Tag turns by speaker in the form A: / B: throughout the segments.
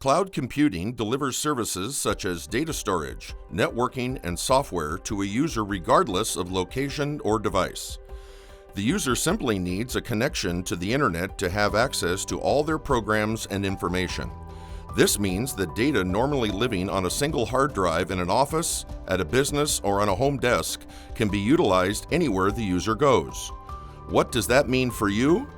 A: Cloud computing delivers services such as data storage, networking, and software to a user regardless of location or device. The user simply needs a connection to the internet to have access to all their programs and information. This means that data normally living on a single hard drive in an office, at a business, or on a home desk can be utilized anywhere the user goes. What does that mean for you?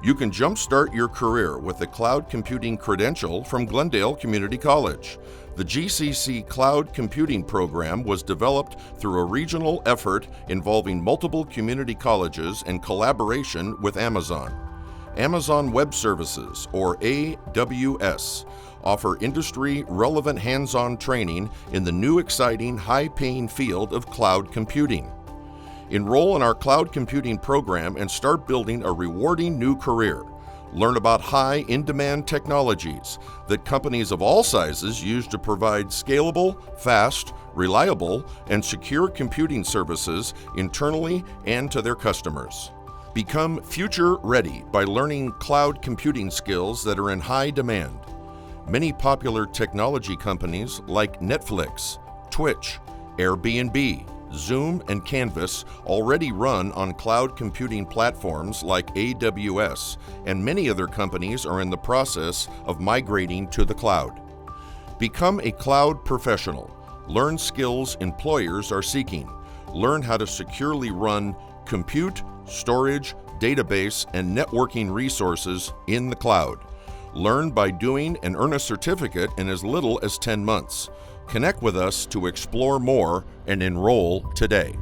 A: You can jumpstart your career with a cloud computing credential from Glendale Community College. The GCC Cloud Computing Program was developed through a regional effort involving multiple community colleges in collaboration with Amazon. Amazon Web Services, or AWS, offer industry-relevant hands-on training in the new exciting, high-paying field of cloud computing. Enroll in our cloud computing program and start building a rewarding new career. Learn about high in-demand technologies that companies of all sizes use to provide scalable, fast, reliable, and secure computing services internally and to their customers. Become future-ready by learning cloud computing skills that are in high demand. Many popular technology companies like Netflix, Twitch, Airbnb, Zoom, and Canvas already run on cloud computing platforms like AWS, and many other companies are in the process of migrating to the cloud. Become a cloud professional. Learn skills employers are seeking. Learn how to securely run compute, storage, database, and networking resources in the cloud. Learn by doing and earn a certificate in as little as 10 months. Connect with us to explore more and enroll today.